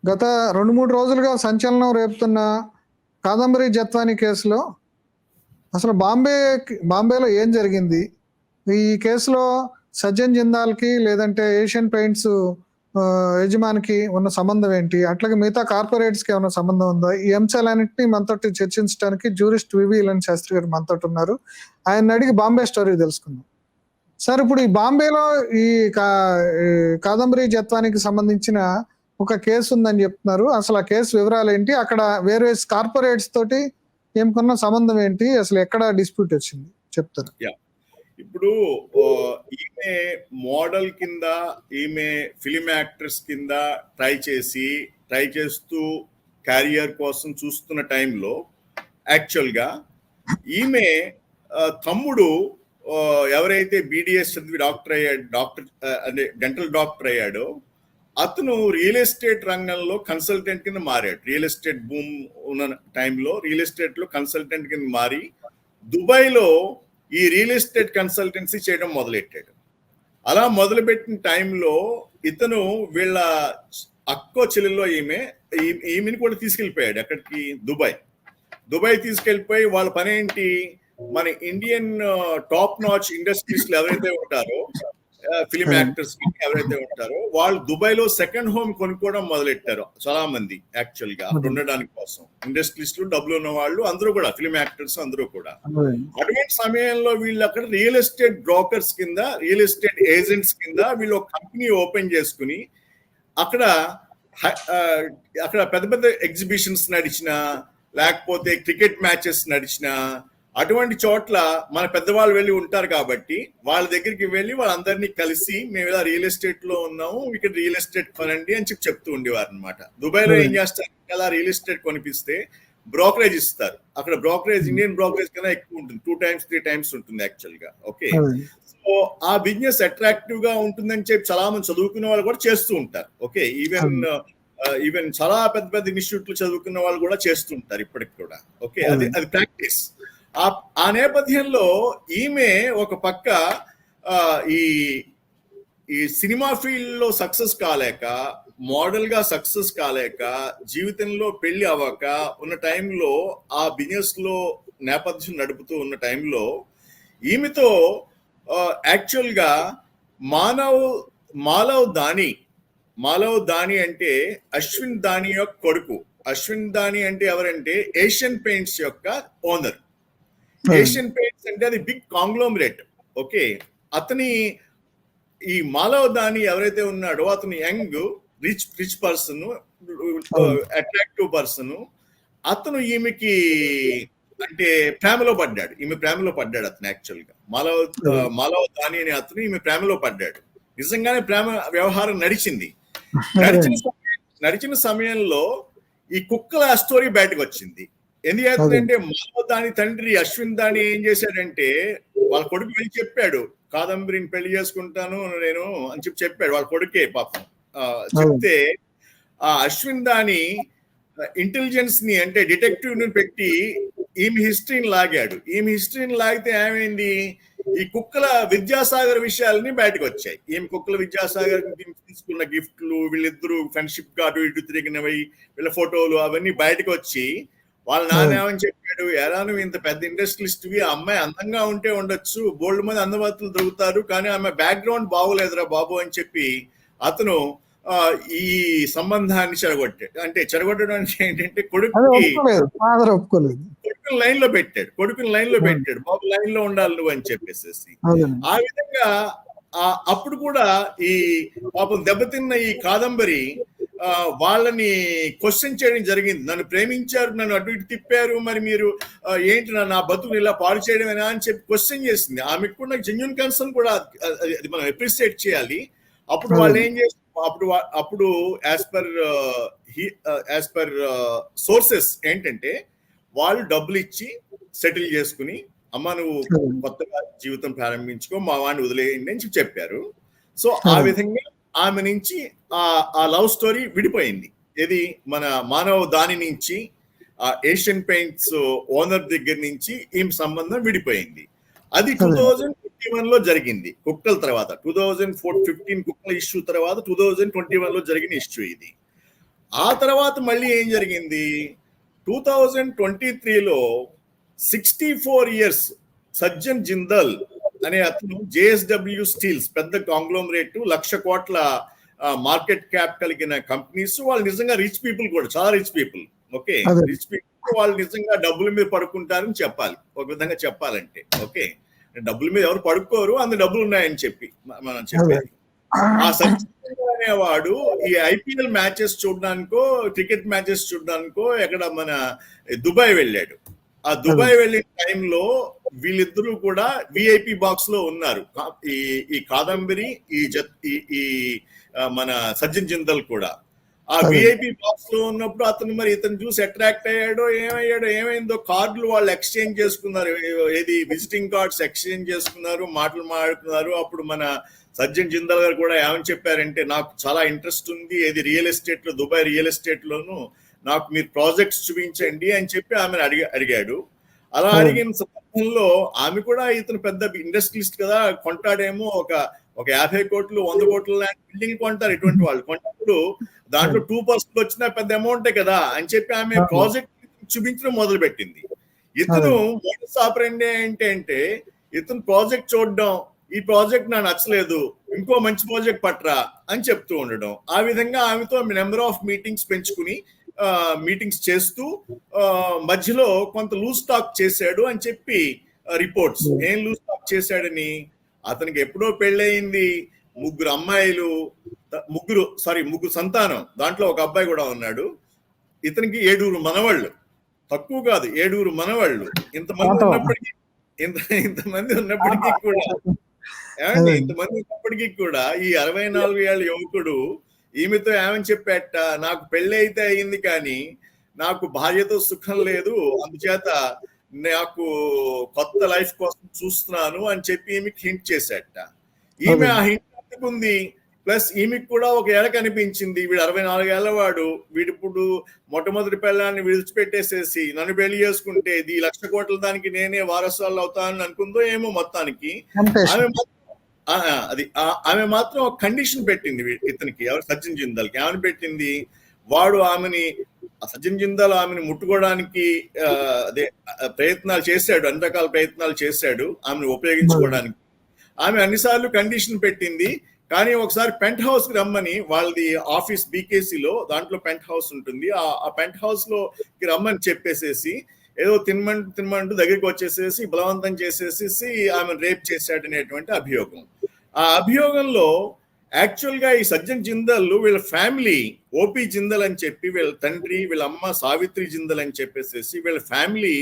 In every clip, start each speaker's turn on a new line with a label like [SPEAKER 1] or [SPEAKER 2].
[SPEAKER 1] గత 2-3 రోజులుగా సంచలనం రేపుతున్న కాదంబరి జత్వాని కేసులో అసలు బాంబేలో ఏం జరిగింది? ఈ కేసులో సజ్జన్ జిందాల్‌కి లేదంటే ఏషియన్ పెయింట్స్ యజమానికి ఉన్న సంబంధం ఏంటి? అట్లాగే మిగతా కార్పొరేట్స్‌కి ఏమన్నా సంబంధం ఉందా? ఈ అంశాలన్నిటిని మనతోటి చర్చించడానికి జ్యూరిస్ట్ వివి ఇలన్ శాస్త్రి గారు మనతోటి ఉన్నారు. ఆయన్ని అడిగి బాంబే స్టోరీ తెలుసుకుందాం. సార్, ఇప్పుడు ఈ బాంబేలో ఈ కాదంబరి జత్వానికి సంబంధించిన ఒక కేసు ఉందని చెప్తున్నారు. అసలు ఆ కేసు వివరాలు ఏంటి? అక్కడ వేరే కార్పొరేట్స్ తోటి ఏమకున్న సంబంధం ఏంటి? అసలు ఎక్కడ డిస్ప్యూట్ వచ్చింది చెప్తారా?
[SPEAKER 2] ఇప్పుడు ఈమె మోడల్ కింద, ఈమె ఫిలిం యాక్ట్రెస్ కింద ట్రై చేస్తూ క్యారియర్ కోసం చూస్తున్న టైంలో యాక్చువల్గా ఈమె తమ్ముడు ఎవరైతే బీడిఎస్ చదివి అంటే డెంటల్ డాక్టర్ అయ్యాడో అతను రియల్ ఎస్టేట్ రంగంలో కన్సల్టెంట్ కింద మారాడు. రియల్ ఎస్టేట్ బూమ్ ఉన్న టైంలో రియల్ ఎస్టేట్ లో కన్సల్టెంట్ కింద మారి దుబాయ్లో ఈ రియల్ ఎస్టేట్ కన్సల్టెన్సీ చేయడం మొదలెట్టాడు. అలా మొదలుపెట్టిన టైంలో ఇతను వీళ్ళ అక్కో చెల్లెల్లో ఈమెని కూడా తీసుకెళ్ళిపోయాడు. అక్కడికి దుబాయ్ తీసుకెళ్ళిపోయి వాళ్ళ పని ఏంటి, మన ఇండియన్ టాప్ నాచ్ ఇండస్ట్రీస్లో ఎవరైతే ఉంటారో, ఫిలిం యాక్టర్స్ ఎవరైతే ఉంటారో వాళ్ళు దుబాయ్ లో సెకండ్ హోమ్ కొనుక్కోవడం మొదలెట్టారు. చాలా మంది యాక్చువల్ గా ఉండడానికి కోసం ఇండస్ట్రీస్లో డబ్బులు ఉన్న వాళ్ళు అందరూ కూడా, ఫిలిం యాక్టర్స్ అందరూ కూడా. అటువంటి సమయంలో వీళ్ళు అక్కడ రియల్ ఎస్టేట్ బ్రోకర్స్ కింద, రియల్ ఎస్టేట్ ఏజెంట్స్ కింద వీళ్ళు ఒక కంపెనీ ఓపెన్ చేసుకుని అక్కడ పెద్ద పెద్ద ఎగ్జిబిషన్స్ నడిచిన, లేకపోతే క్రికెట్ మ్యాచెస్ నడిచిన అటువంటి చోట్ల మన పెద్దవాళ్ళు వెళ్ళి ఉంటారు కాబట్టి వాళ్ళ దగ్గరికి వెళ్ళి వాళ్ళందరినీ కలిసి మేము ఇలా రియల్ ఎస్టేట్ లో ఉన్నాము, ఇక్కడ రియల్ ఎస్టేట్ కొనండి అని చెప్తూ ఉండేవారు అనమాట. దుబాయ్ లో ఏం చేస్తారు, అలా రియల్ ఎస్టేట్ కొనిపిస్తే బ్రోకరేజ్ ఇస్తారు. అక్కడ బ్రోకరేజ్ ఇండియన్ బ్రోకరేజ్ కన్నా ఎక్కువ ఉంటుంది, 2 times 3 times ఉంటుంది యాక్చువల్ గా. ఓకే, సో ఆ బిజినెస్ అట్రాక్టివ్ గా ఉంటుందని చెప్పి చాలా మంది చదువుకునే వాళ్ళు కూడా చేస్తూ ఉంటారు. ఓకే, ఈవెన్ చాలా పెద్ద పెద్ద ఇన్స్టిట్యూట్లు చదువుకున్న వాళ్ళు కూడా చేస్తూ ఉంటారు ఇప్పటికి కూడా. ఓకే, అది ప్రాక్టీస్. ఆ నేపథ్యంలో ఈమె ఒక పక్క ఈ సినిమా ఫీల్డ్ లో సక్సెస్ కాలేక, మోడల్ గా సక్సెస్ కాలేక, జీవితంలో పెళ్లి అవ్వక ఉన్న టైంలో ఆ బిజినెస్ లో నేపథ్యం నడుపుతూ ఉన్న టైంలో ఈమెతో యాక్చువల్ గా మాలవ్ దాని అంటే అశ్విన్ దాని యొక్క కొడుకు. అశ్విన్ దాని అంటే ఎవరంటే ఏషియన్ పెయింట్స్ యొక్క ఓనర్. ఏషియన్ పెయింట్స్ అంటే అది బిగ్ కాంగ్లోమరేట్. ఓకే, అతని ఈ మాలవ్ దాని ఎవరైతే ఉన్నాడో అతను young rich person, attractive person. అతను ఈమెకి అంటే ప్రేమలో పడ్డాడు. ఈమె ప్రేమలో పడ్డాడు అతను. యాక్చువల్ గా మాలవ్ దాని అనే అతను ఈమె ప్రేమలో పడ్డాడు. నిజంగానే ప్రేమ వ్యవహారం నడిచింది. నడిచిన సమయంలో ఈ కుక్కల స్టోరీ బయటకు వచ్చింది. ఎందుకంటే మాలవ్ దాని తండ్రి అశ్విన్ దాని ఏం చేశాడంటే వాళ్ళ కొడుకు వెళ్ళి చెప్పాడు, కాదంబరిని పెళ్లి చేసుకుంటాను నేను అని చెప్పాడు. వాళ్ళ కొడుకే పాపం. చెప్తే ఆ అశ్విన్ దాని ఇంటెలిజెన్స్ ని, అంటే డిటెక్టివ్ ని పెట్టి ఈమె హిస్టరీని లాగాడు. ఈమె హిస్టరీని లాగితే ఏమైంది, ఈ కుక్కల విద్యాసాగర్ విషయాలని బయటకు వచ్చాయి. ఈమె కుక్కల విద్యాసాగర్ తీసుకున్న గిఫ్ట్లు, వీళ్ళిద్దరూ ఫ్రెండ్షిప్ గా అటు ఇటు తిరిగినవి, వీళ్ళ ఫోటోలు అవన్నీ బయటకు వచ్చి వాళ్ళ నాన్న ఏమని చెప్పాడు, ఎలా నువ్వు ఇంత పెద్ద ఇండస్ట్రియలిస్ట్వి, ఆ అమ్మాయి అందంగా ఉంటే ఉండొచ్చు, బోల్డ్ మంది అందవతులు దొరుకుతారు, కానీ ఆమె బ్యాక్గ్రౌండ్ బాగోలేదురా బాబు అని చెప్పి అతను ఈ సంబంధాన్ని చెడగొట్టాడు. అంటే చెడగొట్టడం అంటే ఏంటంటే కొడుకుని లైన్ లో పెట్టాడు, బాబు లైన్ లో ఉండాలి నువ్వు అని చెప్పేసి. ఆ విధంగా అప్పుడు కూడా ఈ పాపం దెబ్బతిన్న ఈ కాదంబరి వాళ్ళని క్వశ్చన్ చేయడం జరిగింది. నన్ను ప్రేమించారు, నన్ను అటు ఇటు తిప్పారు, మరి మీరు ఏంటి నా బతుకుని ఇలా పాడు చేయడమేనా అని చెప్పి క్వశ్చన్ చేసింది. ఆమెకు కూడా జెన్యూన్ కన్సర్న్ కూడా అది మనం అప్రిషియేట్ చేయాలి. అప్పుడు వాళ్ళు ఏం చేస్తారు, అప్పుడు యాజ్ పర్ సోర్సెస్ ఏంటంటే వాళ్ళు డబ్బులు ఇచ్చి సెటిల్ చేసుకుని, అమ్మ నువ్వు కొత్తగా జీవితం ప్రారంభించుకో, మా వాడిని వదిలేయండి అని చెప్పారు. సో ఆ విధంగా ఆమె నుంచి ఆ లవ్ స్టోరీ విడిపోయింది. ఇది మన మానవ్ దాని నుంచి, ఏషియన్ పెయింట్స్ ఓనర్ దగ్గర నుంచి ఈమె సంబంధం విడిపోయింది. అది 2021 లో జరిగింది. కుక్కల తర్వాత 2015 కుక్కల ఇష్యూ తర్వాత 2021 లో జరిగిన ఇష్యూ ఇది. ఆ తర్వాత మళ్ళీ ఏం జరిగింది, 2023లో 64 ఇయర్స్ సజ్జన్ జిందాల్ అనే అతను జేఎస్డబ్ల్యూ స్టీల్స్ పెద్ద కాంగ్లోమరేట్ 1,00,000 కోట్ల మార్కెట్ క్యాప్ కలిగిన కంపెనీస్, వాళ్ళు నిజంగా రిచ్ పీపుల్ కూడా, చాలా rich people. Okay, rich people వాళ్ళు నిజంగా డబ్బుల మీద పడుకుంటారని చెప్పాలి, ఒక విధంగా చెప్పాలంటే. ఓకే, డబ్బుల మీద ఎవరు పడుకోరు, అందు డబ్బులు ఉన్నాయని చెప్పి మనం చెప్పేది. ఆ సచిన్ అనేవాడు ఈ ఐపీఎల్ మ్యాచెస్ చూడడానికో, క్రికెట్ మ్యాచెస్ చూడడానికో ఎక్కడ మన దుబాయ్ వెళ్ళాడు. ఆ దుబాయ్ వెళ్ళిన టైంలో వీళ్ళిద్దరూ కూడా విఐపి బాక్స్ లో ఉన్నారు. ఈ కాదంబరి, ఈ మన సజ్జన్ జిందాల్ కూడా ఆ విఐపి బాక్స్ లో ఉన్నప్పుడు అతను మరి ఇతను చూసి అట్రాక్ట్ అయ్యాడో ఏమైందో, కార్డులు వాళ్ళు ఎక్స్చేంజ్ చేసుకున్నారు, ఏది విజిటింగ్ కార్డ్స్ ఎక్స్చేంజ్ చేసుకున్నారు, మాటలు మాట్లాడుకున్నారు. అప్పుడు మన సజ్జన్ జిందాల్ గారు కూడా ఏమని చెప్పారంటే, నాకు చాలా ఇంట్రెస్ట్ ఉంది ఏది రియల్ ఎస్టేట్ లో, దుబాయ్ రియల్ ఎస్టేట్ లోను నాకు మీరు ప్రాజెక్ట్స్ చూపించండి అని చెప్పి ఆమెను అడిగాడు. అలా అడిగిన సందర్భంలో ఆమె కూడా ఇతను పెద్ద ఇండస్ట్రియలిస్ట్ కదా, కొంటాడేమో ఒక 50 కోట్లు 100 కోట్ల లాంటి బిల్డింగ్ కొంటారు ఇటువంటి వాళ్ళు. కొంటప్పుడు దాంట్లో 2% వచ్చినా పెద్ద అమౌంటే కదా అని చెప్పి ఆమె ప్రాజెక్ట్ చూపించడం మొదలు పెట్టింది. ఇతను మోడస్ ఆపరెండి ఏంటంటే, ఇతను ప్రాజెక్ట్ చూడడం, ఈ ప్రాజెక్ట్ నాకు నచ్చలేదు, ఇంకో మంచి ప్రాజెక్ట్ పట్రా అని చెప్తూ ఉండడం. ఆ విధంగా ఆమెతో నెంబర్ ఆఫ్ మీటింగ్స్ పెంచుకుని మీటింగ్స్ చేస్తూ మధ్యలో కొంత లూజ్ టాక్ చేశాడు అని చెప్పి రిపోర్ట్స్. ఏం లూజ్ టాక్ చేశాడని, అతనికి ఎప్పుడో పెళ్ళయింది, 3 అమ్మాయిలు, 3 సంతానం, దాంట్లో ఒక అబ్బాయి కూడా ఉన్నాడు. ఇతనికి 7 మనవాళ్ళు, తక్కువ కాదు 7 మనవాళ్ళు. ఇంతమంది ఉన్నప్పటికీ కూడా ఈ 64 ఏళ్ళ యువకుడు ఈమెతో ఏమని చెప్పాట, నాకు పెళ్లి అయితే అయింది కానీ నాకు భార్యతో సుఖం లేదు, అందుచేత నాకు కొత్త లైఫ్ కోసం చూస్తున్నాను అని చెప్పి ఈమెకి హింట్ చేశాట. ఈమె ఆ హింట్ అందుకుంది. ప్లస్ ఈమెకి కూడా ఒక ఏళ్ళ కనిపించింది, వీడు 64 ఏళ్ల వాడు, వీడిప్పుడు మొట్టమొదటి పెళ్ళాన్ని విడిచిపెట్టేసేసి నన్ను పెళ్లి చేసుకుంటే ఈ 1,00,000 కోట్ల దానికి నేనే వారసురాలు అవుతానని అనుకుందో ఏమో. మొత్తానికి ఆమె మాత్రం ఒక కండిషన్ పెట్టింది ఇతనికి, ఎవరు సజ్జన్ జిందాల్కి. ఆమెను పెట్టింది, వాడు సజ్జన్ జిందాల్ ఆమెను ముట్టుకోవడానికి ప్రయత్నాలు చేశాడు, అన్ని రకాల ప్రయత్నాలు చేశాడు ఆమెను ఉపయోగించుకోవడానికి. ఆమె అన్నిసార్లు కండిషన్ పెట్టింది. కానీ ఒకసారి పెంట్ హౌస్ కి రమ్మని, వాళ్ళది ఆఫీస్ బీకేసీలో, దాంట్లో పెంట్ హౌస్ ఉంటుంది, ఆ పెంట్ హౌస్ లోకి రమ్మని చెప్పేసేసి ఏదో తినమంటూ దగ్గరికి వచ్చేసేసి బలవంతం చేసేసి ఆమెను రేప్ చేశాడు అనేటువంటి అభియోగం. ఆ అభియోగంలో యాక్చువల్ గా ఈ సజ్జన్ జిందాల్ వీళ్ళ ఫ్యామిలీ, ఓపీ జిందాల్ అని చెప్పి వీళ్ళ తండ్రి, వీళ్ళ అమ్మ సావిత్రి జిందాల్ అని చెప్పేసేసి వీళ్ళ ఫ్యామిలీ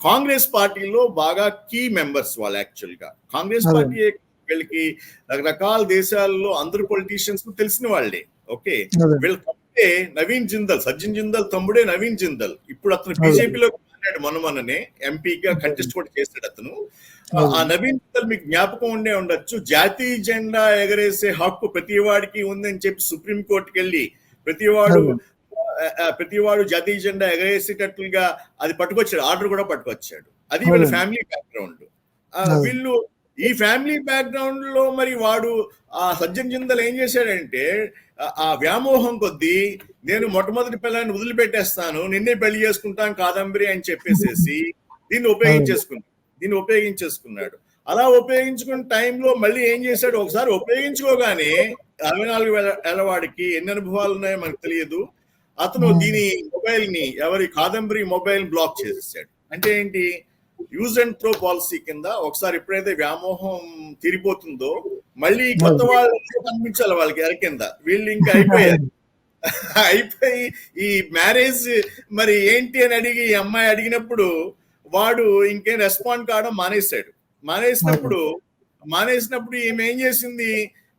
[SPEAKER 2] కాంగ్రెస్ పార్టీలో బాగా కీ మెంబర్స్. వాళ్ళు యాక్చువల్ గా కాంగ్రెస్ పార్టీ వీళ్ళకి రకరకాల దేశాల్లో అందరు పొలిటీషియన్స్ తెలిసిన వాళ్ళే. ఓకే, వీళ్ళ తమ్ముడే నవీన్ జిందాల్, సజ్జన్ జిందాల్ తమ్ముడే నవీన్ జిందాల్. ఇప్పుడు అతను బీజేపీలో మొన్ననే ఎంపీగా కంటెస్ట్ కూడా చేశాడు అతను. ఆ నవీన్ జిందాల్ మీకు జ్ఞాపకం ఉండొచ్చు, జాతీయ జెండా ఎగరేసే హక్కు ప్రతి వాడికి ఉందని చెప్పి సుప్రీం కోర్టుకి వెళ్ళి ప్రతివాడు జాతీయ జెండా ఎగరేసేటట్లుగా అది పట్టుకొచ్చాడు, ఆర్డర్ కూడా పట్టుకొచ్చాడు. అది వీళ్ళ ఫ్యామిలీ బ్యాక్గ్రౌండ్. వీళ్ళు ఈ ఫ్యామిలీ బ్యాక్గ్రౌండ్ లో మరి వాడు ఆ సజ్జన్ జిందాల్ ఏం చేశాడంటే, ఆ వ్యామోహం కొద్దీ నేను మొట్టమొదటి పిల్లని వదిలిపెట్టేస్తాను, నిన్నే పెళ్లి చేసుకుంటాను కాదంబరి అని చెప్పేసేసి దీన్ని ఉపయోగించేసుకున్నాడు. అలా ఉపయోగించుకున్న టైంలో మళ్ళీ ఏం చేశాడు, ఒకసారి ఉపయోగించుకోగానే 64 ఏళ్ల వాడికి ఎన్ని అనుభవాలు ఉన్నాయో మనకు తెలియదు, అతను దీని మొబైల్ ని, ఎవరి కాదంబరి మొబైల్ బ్లాక్ చేసేసాడు. అంటే ఏంటి, యూజ్ అండ్ త్రో పాలసీ కింద ఒకసారి ఎప్పుడైతే వ్యామోహం తీరిపోతుందో మళ్ళీ కొత్త వాళ్ళు కనిపించాలి వాళ్ళకి ఎర కింద. వీళ్ళు ఇంకా అయిపోయి ఈ మ్యారేజ్ మరి ఏంటి అని అడిగి ఈ అమ్మాయి అడిగినప్పుడు వాడు ఇంకేం రెస్పాండ్ కావడం మానేసినప్పుడు ఈమె ఏం చేసింది,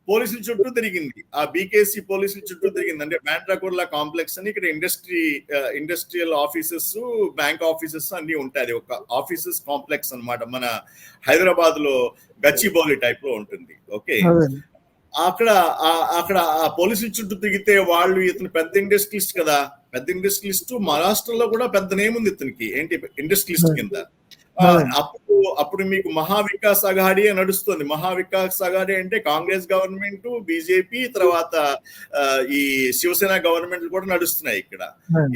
[SPEAKER 2] పోలీసుల చుట్టూ తిరిగింది, ఆ బీకేసీ పోలీసుల చుట్టూ తిరిగింది. అంటే బ్యాండ్రాకుర్లా కాంప్లెక్స్ అని ఇక్కడ ఇండస్ట్రియల్ ఆఫీసెస్, బ్యాంక్ ఆఫీసెస్ అన్ని ఉంటాయి. అది ఒక ఆఫీసెస్ కాంప్లెక్స్ అన్నమాట, మన హైదరాబాద్ లో గచ్చిబౌలి టైప్ లో ఉంటుంది. ఓకే, అక్కడ ఆ పోలీసుల చుట్టూ తిరిగితే వాళ్ళు, ఇతను పెద్ద ఇండస్ట్రియలిస్ట్ కదా, పెద్ద ఇండస్ట్రియలిస్ట్, మహారాష్ట్రలో కూడా పెద్ద నేమ్ ఉంది ఇతనికి, ఏంటి ఇండస్ట్రియలిస్ట్ కింద. అప్పుడు మీకు మహావికాస్ అఘాడీ నడుస్తుంది. మహావికాస్ అఘాడీ అంటే కాంగ్రెస్ గవర్నమెంట్, బీజేపీ, తర్వాత ఈ శివసేన గవర్నమెంట్ కూడా నడుస్తున్నాయి ఇక్కడ.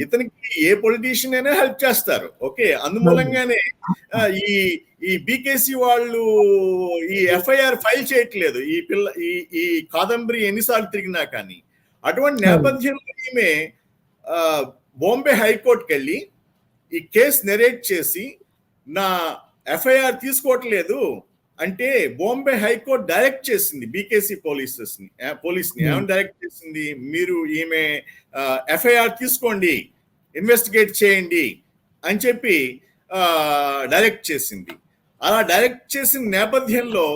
[SPEAKER 2] ఇతనికి ఏ పొలిటీషియన్ అయినా హెల్ప్ చేస్తారు. ఓకే, అందుమూలంగానే ఈ బీకేసీ వాళ్ళు ఈ ఎఫ్ఐఆర్ ఫైల్ చేయట్లేదు ఈ కాదంబరి ఎన్నిసార్లు తిరిగినా కానీ. అటువంటి నేపథ్యంలో ఈమె బాంబే హైకోర్టుకి వెళ్ళి ఈ కేసు నెరేట్ చేసి నా ఎఫ్ఐఆర్ తీసుకోవట్లేదు అంటే బాంబే హైకోర్టు డైరెక్ట్ చేసింది బీకేసీ పోలీస్ని ఏమని డైరెక్ట్ చేసింది, మీరు ఈమె ఎఫ్ఐఆర్ తీసుకోండి, ఇన్వెస్టిగేట్ చేయండి అని చెప్పి డైరెక్ట్ చేసింది. అలా డైరెక్ట్ చేసిన నేపథ్యంలో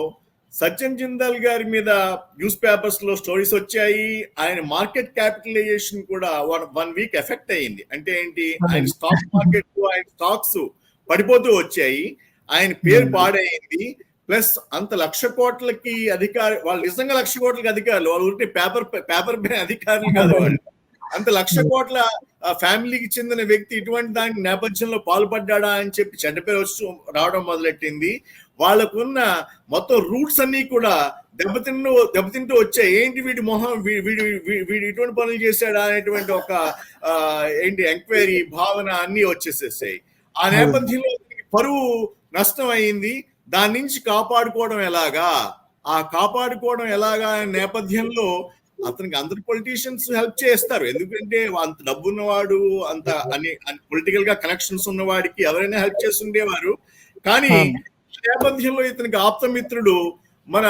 [SPEAKER 2] సజ్జన్ జిందాల్ గారి మీద న్యూస్ పేపర్స్ లో స్టోరీస్ వచ్చాయి. ఆయన మార్కెట్ క్యాపిటలైజేషన్ కూడా 1 వీక్ ఎఫెక్ట్ అయ్యింది. అంటే ఏంటి, ఆయన స్టాక్ మార్కెట్ ఆయన స్టాక్స్ పడిపోతూ వచ్చాయి, ఆయన పేరు పాడైంది. ప్లస్ అంత 1,00,000 కోట్లకి అధికారి వాళ్ళు, నిజంగా 1,00,000 కోట్లకి అధికారులు, వాళ్ళు ఉంటే పేపర్ అధికారులు కాదు వాళ్ళు. అంత 1,00,000 కోట్ల ఫ్యామిలీకి చెందిన వ్యక్తి ఇటువంటి దాని నేపథ్యంలో పాల్పడ్డా అని చెప్పి చెడ్డ పేరు వచ్చి రావడం మొదలెట్టింది. వాళ్ళకున్న మొత్తం రూట్స్ అన్ని కూడా దెబ్బతింటూ వచ్చాయి. ఏంటి వీడి మొహం, వీడు ఇటువంటి పనులు చేశాడా అనేటువంటి ఒక ఎంక్వైరీ భావన అన్ని వచ్చేసేసాయి. ఆ నేపథ్యంలో పరువు నష్టం అయింది. దాని నుంచి కాపాడుకోవడం ఎలాగా అనే నేపథ్యంలో అతనికి అందరు పొలిటీషియన్స్ హెల్ప్ చేస్తారు. ఎందుకంటే అంత డబ్బు ఉన్నవాడు, అంత అని పొలిటికల్ గా కనెక్షన్స్ ఉన్నవాడికి ఎవరైనా హెల్ప్ చేసి ఉండేవారు. కానీ నేపథ్యంలో ఇతనికి ఆప్తమిత్రుడు మన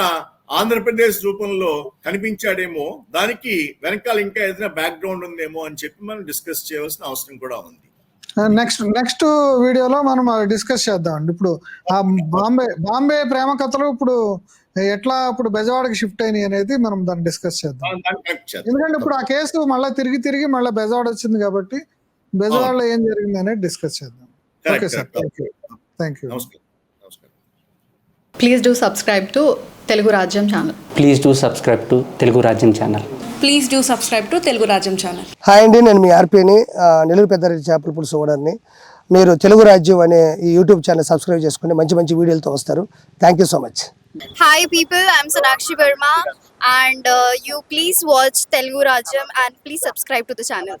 [SPEAKER 2] ఆంధ్రప్రదేశ్ రూపంలో కనిపించాడేమో, దానికి వెనకాల ఇంకా ఏదైనా బ్యాక్గ్రౌండ్ ఉందేమో అని చెప్పి మనం డిస్కస్ చేయవలసిన అవసరం కూడా ఉంది.
[SPEAKER 1] నెక్స్ట్ వీడియోలో మనం డిస్కస్ చేద్దామండి. ఇప్పుడు ఆ బాంబే ప్రేమ కథలు ఇప్పుడు ఎట్లా ఇప్పుడు బెజవాడకి షిఫ్ట్ అయినాయి అనేది మనం దాన్ని డిస్కస్ చేద్దాం. ఎందుకంటే ఇప్పుడు ఆ కేసు మళ్ళీ తిరిగి మళ్ళీ బెజవాడ వచ్చింది కాబట్టి బెజవాడలో ఏం జరిగింది అనేది డిస్కస్ చేద్దాం. Okay sir, thank you.
[SPEAKER 3] Please do subscribe to Telugu Rajyam channel.
[SPEAKER 4] Please do subscribe to Telugu Rajyam channel.
[SPEAKER 5] Please do subscribe to Telugu Rajyam channel.
[SPEAKER 6] Hi అండి, నేను మీ ఆర్పీని, నెల్లూరు పెద్దారెడ్డి చేపల పులుసు ఓనర్ని. మీరు తెలుగు రాజ్యం అనే ఈ యూట్యూబ్ ఛానల్ సబ్స్క్రైబ్ చేసుకుని మంచి వీడియోలతో వస్తారు. Thank you so much.
[SPEAKER 7] Hi people, I'm Sonakshi Verma and you please watch Telugu Rajyam and please subscribe to the channel.